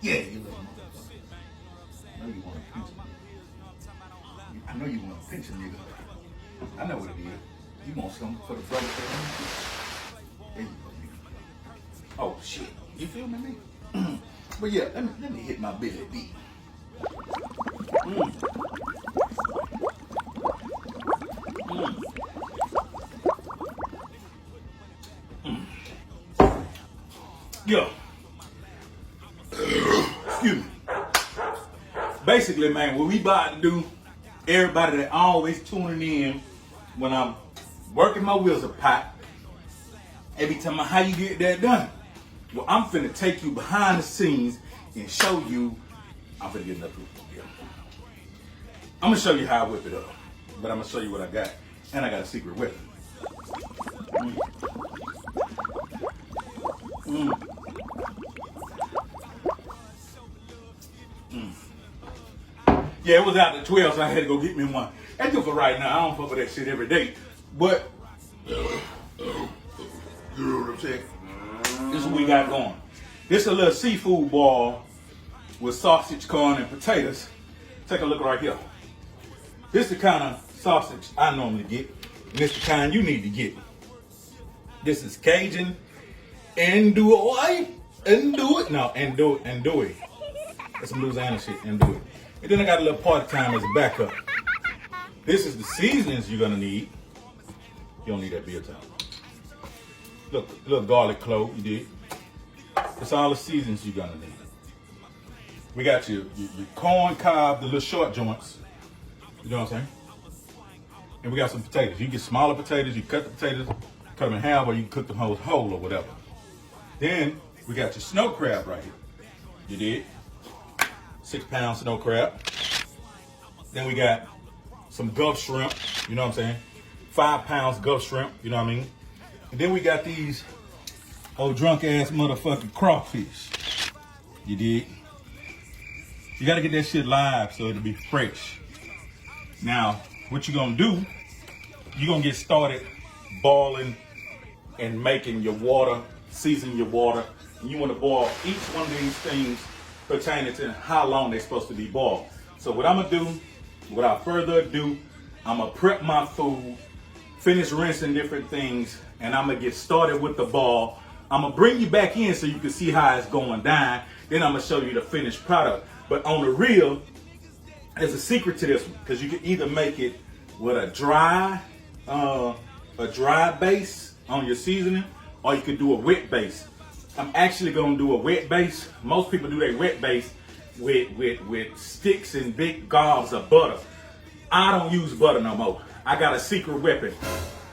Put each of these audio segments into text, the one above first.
Yeah, you little motherfucker. I know you want to pinch a nigga. I know you want to pinch a nigga. I know what it is. You want something for the brother. There you go, nigga. Oh shit. You feel me, nigga? But yeah, let me hit my belly beat. Yeah. Excuse me. Basically, man, what we about to do, everybody that always tuning in when I'm working my wheels apart, every time how you get that done. Well, I'm finna take you behind the scenes and show you. I'm finna get another proof. Yeah. I'm gonna show you how I whip it up, but I'm gonna show you what I got, and I got a secret weapon. Yeah, it was out at 12, so I had to go get me one. That's good for right now. I don't fuck with that shit every day. But, you know what I'm saying? This is what we got going. This is a little seafood ball with sausage, corn, and potatoes. Take a look right here. This is the kind of sausage I normally get. And this is the kind you need to get. This is Cajun andouille. Andouille. That's some Louisiana shit, andouille. And then I got a little party time as a backup. This is the seasonings you're gonna need. You don't need that beer towel. Look, little garlic clove, you did. It's all the seasonings you're gonna need. We got your corn cob, the little short joints. You know what I'm saying? And we got some potatoes. You get smaller potatoes, you cut the potatoes, cut them in half, or you can cook them whole or whatever. Then we got your snow crab right here. You did. 6-pound snow crab. Then we got some Gulf shrimp, you know what I'm saying? 5 pounds Gulf shrimp, you know what I mean? And then we got these old drunk ass motherfucking crawfish. You dig? You gotta get that shit live so it'll be fresh. Now, what you gonna do, you're gonna get started boiling and making your water, seasoning your water. And you wanna boil each one of these things pertaining to how long they're supposed to be boiled. So what I'm gonna do, without further ado, I'm gonna prep my food, finish rinsing different things, and I'm gonna get started with the ball. I'm gonna bring you back in so you can see how it's going down. Then I'm gonna show you the finished product. But on the real, there's a secret to this one, because you can either make it with a dry base on your seasoning, or you could do a wet base. I'm actually gonna do a wet base. Most people do their wet base with sticks and big gobs of butter. I don't use butter no more. I got a secret weapon.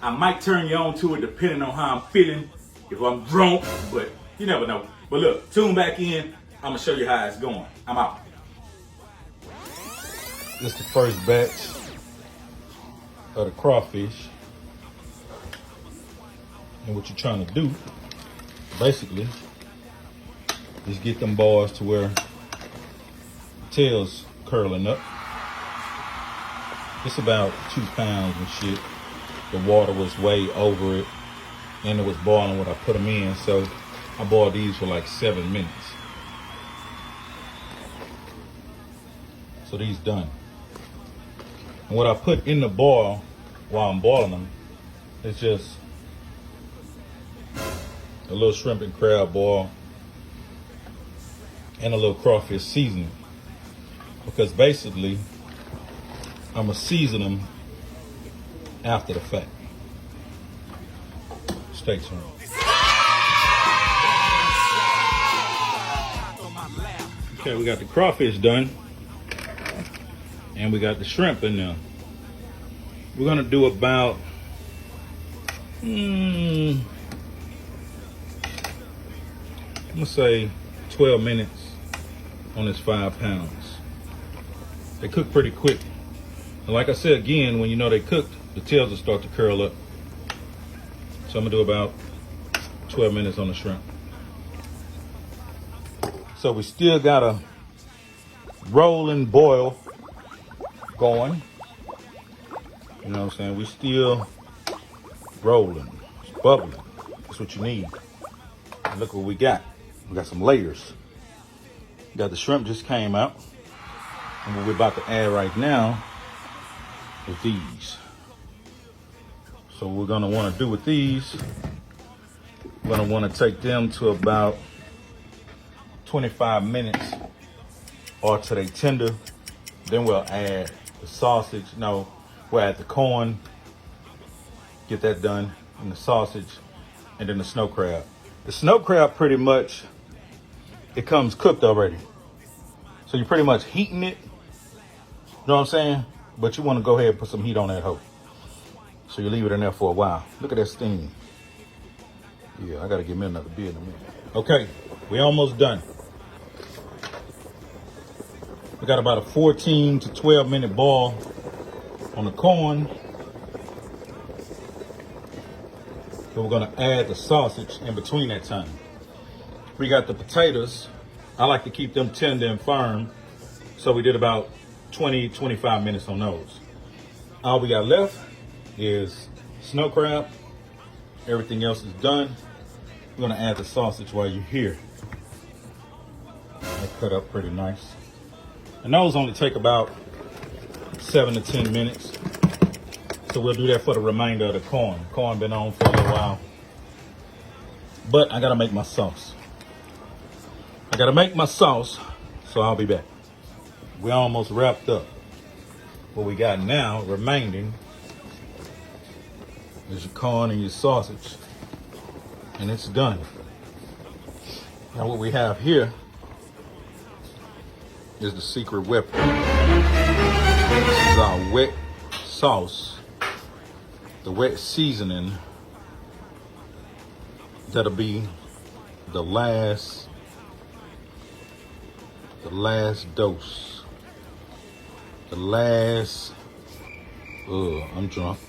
I might turn you on to it depending on how I'm feeling, if I'm drunk, but you never know. But look, tune back in. I'm gonna show you how it's going. I'm out. This is the first batch of the crawfish. And what you're trying to do, basically, is get them bars to where the tail's curling up. It's about 2 pounds and shit. The water was way over it, and it was boiling when I put them in. So I boiled these for like 7 minutes. So these done. And what I put in the boil while I'm boiling them is just a little shrimp and crab boil and a little crawfish seasoning. Because basically, I'm gonna season them after the fact. Stay tuned. Okay, we got the crawfish done. And we got the shrimp in there. We're gonna do about I'm gonna say 12 minutes on this 5 pounds. They cook pretty quick. And like I said again, when you know they cooked, the tails will start to curl up. So I'm gonna do about 12 minutes on the shrimp. So we still got a rolling boil going. You know what I'm saying? We still rolling. It's bubbling. That's what you need. And look what we got. We got some layers. Got Got the shrimp just came out. And what we're about to add right now is these. So what we're gonna wanna do with these, we're gonna wanna take them to about 25 minutes or till they tender. Then we'll add the sausage. No, we'll add the corn, get that done, and the sausage, and then the snow crab. The snow crab pretty much, it comes cooked already. So you're pretty much heating it. You know what I'm saying? But you want to go ahead and put some heat on that hoe. So you leave it in there for a while. Look at that steam. Yeah, I got to get me another beer in a minute. Okay, we almost done. We got about a 14 to 12 minute boil on the corn. So we're gonna add the sausage in between that time. We got the potatoes. I like to keep them tender and firm. So we did about 20, 25 minutes on those. All we got left is snow crab. Everything else is done. We're gonna add the sausage while you're here. They cut up pretty nice. And those only take about 7 to 10 minutes. So we'll do that for the remainder of the corn. Corn been on for a little while. But I gotta make my sauce. So I'll be back. We're almost wrapped up. What we got now remaining is your corn and your sausage. And it's done. Now what we have here is the secret weapon. This is our wet sauce, the wet seasoning. That'll be the last dose. I'm drunk.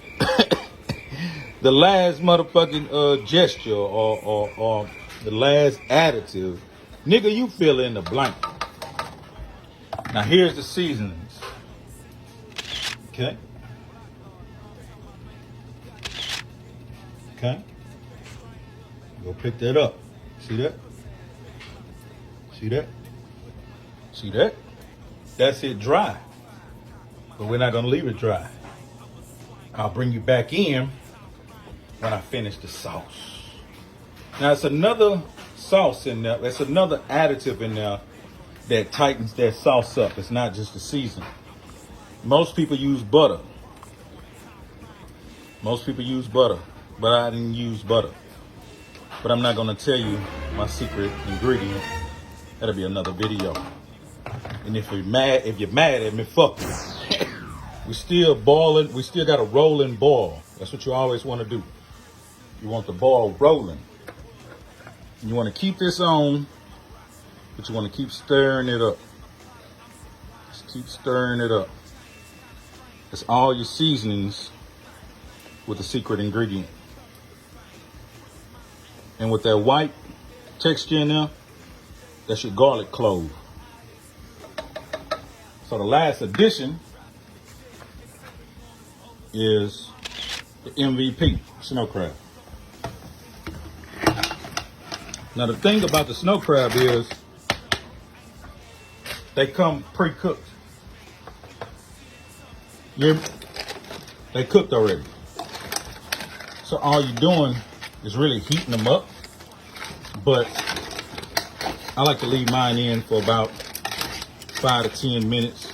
The last motherfucking gesture or the last additive. Nigga, you fill in the blank. Now here's the seasonings. Okay. Go pick that up. See that? See that? See that? That's it dry. But we're not gonna leave it dry. I'll bring you back in when I finish the sauce. Now it's another sauce in there. There's another additive in there that tightens that sauce up. It's not just the seasoning. Most people use butter. But I didn't use butter. But I'm not gonna tell you my secret ingredient. That'll be another video. And if you're mad at me, fuck you. We still boiling. We still got a rolling boil. That's what you always want to do. You want the boil rolling. And you want to keep this on, but you want to keep stirring it up. Just keep stirring it up. It's all your seasonings with the secret ingredient. And with that white texture in there, that's your garlic clove. So the last addition is the MVP, snow crab. Now the thing about the snow crab is they come pre-cooked. They cooked already. So all you're doing is really heating them up. But I like to leave mine in for about 5 to 10 minutes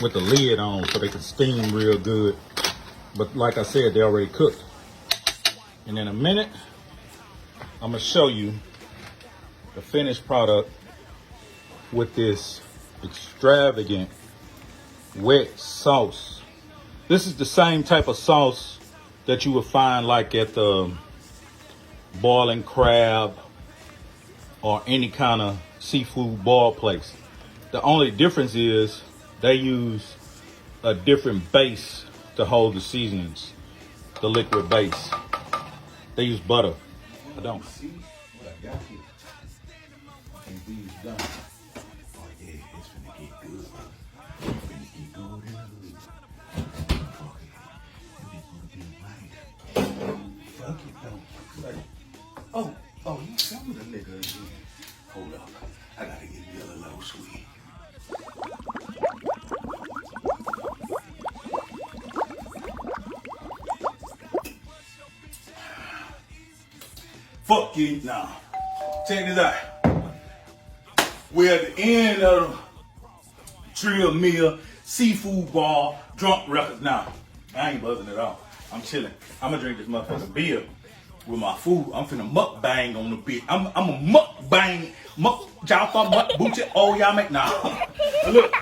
with the lid on so they can steam real good. But like I said, they already cooked. And in a minute, I'm gonna show you the finished product with this extravagant wet sauce. This is the same type of sauce that you would find like at the boiling crab or any kind of seafood boil place. The only difference is they use a different base to hold the seasonings, the liquid base. They use butter. I don't see what I got here. And these done. Oh yeah, it's finna get good. It's finna get good in the hood. Fuck it. You just wanna be right. Fuck it though. Oh, you some of the nigga again. Hold up. I gotta get sweet. Fuck you now. Check this out. We're at the end of the Trill Meal Seafood Bar Drunk Records now. I ain't buzzing at all. I'm chilling. I'm gonna drink this motherfucking beer with my food. I'm finna mukbang on the beat. I'm a mukbang. Y'all thought muck boochie? Oh, y'all make nah. Look.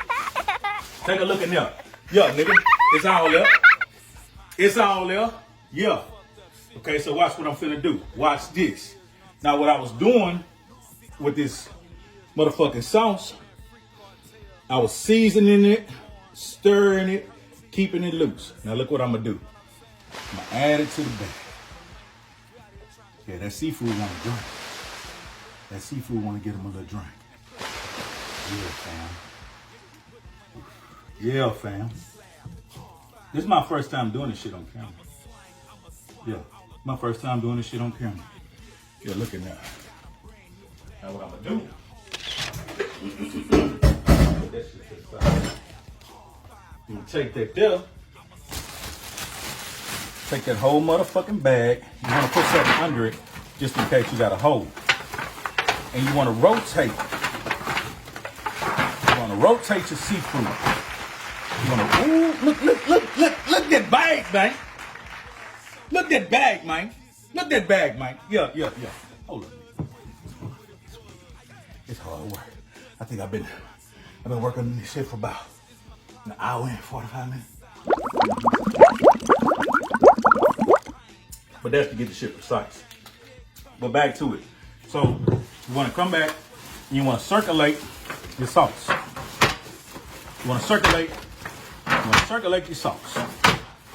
Take a look in there. Yeah, nigga. It's all there. It's all there. Yeah. Okay, so watch what I'm finna do. Watch this. Now, what I was doing with this motherfucking sauce, I was seasoning it, stirring it, keeping it loose. Now, look what I'm gonna do. I'm gonna add it to the bag. Yeah, that seafood wanna drink. That seafood wanna get him a little drink. Yeah, fam. Yeah, fam. This is my first time doing this shit on camera. Yeah, my first time doing this shit on camera. Yeah, look at that. Now what I'm gonna do? Put that shit to the side. I'm gonna take that there. Take that whole motherfucking bag. You wanna put something under it just in case you got a hole. And you wanna rotate. You wanna rotate your seafood. You wanna, ooh, look that bag, man. Look that bag, man. Look that bag, man. Yeah. Hold up. It's hard work. I think I've been working on this shit for about an hour and 45 minutes. But that's to get the shit precise. But back to it. So you want to come back and you want to circulate your sauce. You want to circulate your sauce.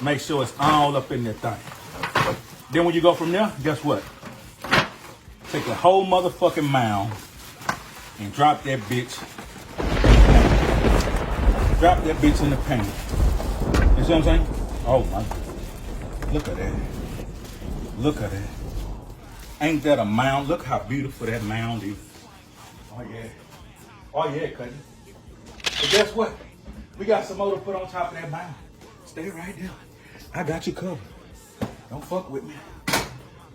Make sure it's all up in that thing. Then when you go from there, guess what? Take the whole motherfucking mound and drop that bitch. Drop that bitch in the pan. You see what I'm saying? Oh my God. Look at that. Look at that. Ain't that a mound? Look how beautiful that mound is. Oh yeah. Oh yeah, cousin. But guess what? We got some more to put on top of that mound. Stay right there. I got you covered. Don't fuck with me.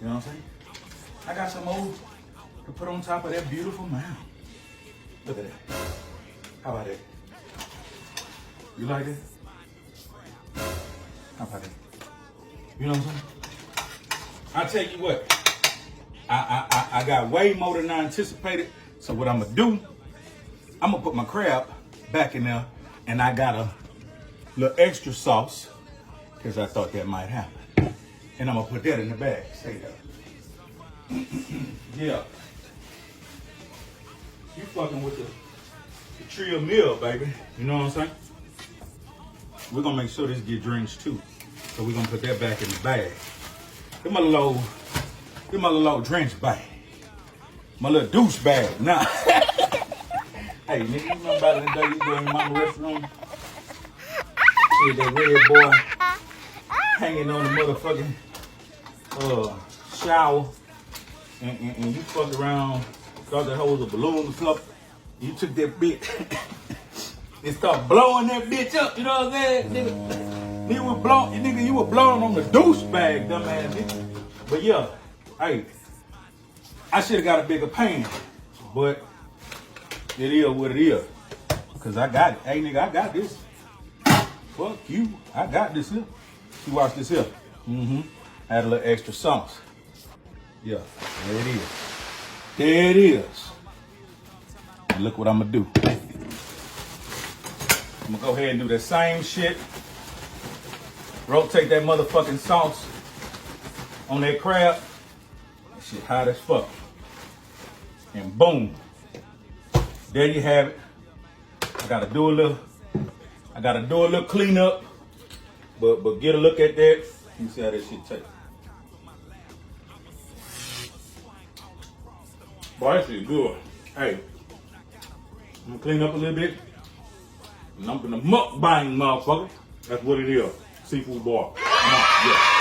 You know what I'm saying? I got some more to put on top of that beautiful mound. Look at that. How about that? You like that? How about that? You know what I'm saying? I tell you what. I got way more than I anticipated. So what I'm gonna do, I'm gonna put my crab back in there, and I got a little extra sauce because I thought that might happen. And I'm gonna put that in the bag. Stay there. Yeah. You fucking with the Trill Meal, baby. You know what I'm saying? We're gonna make sure this get drenched too. So we're gonna put that back in the bag. Get my little drench bag. My little douche bag. Nah. Hey, nigga, you know about the day you go in my restroom? See that red boy hanging on the motherfucking shower, and you fucked around, thought that hoe was a balloon or something. You took that bitch and started blowing that bitch up. You know what I'm saying, nigga? You were blowing on the douche bag, dumbass nigga. But yeah, hey, I should have got a bigger pan, but it is what it is. Cause I got it. Hey nigga, I got this. Fuck you. I got this here. You watch this here. Add a little extra sauce. Yeah, there it is. There it is. And look what I'm gonna do. I'm gonna go ahead and do the same shit. Rotate that motherfucking sauce on that crab. That shit hot as fuck. And boom. There you have it. I gotta do a little cleanup. But get a look at that. You see how that shit tastes. Boy, that shit good. Hey, I'm gonna clean up a little bit. And I'm gonna mukbang, motherfucker. That's what it is. Seafood bar. Come on, yeah.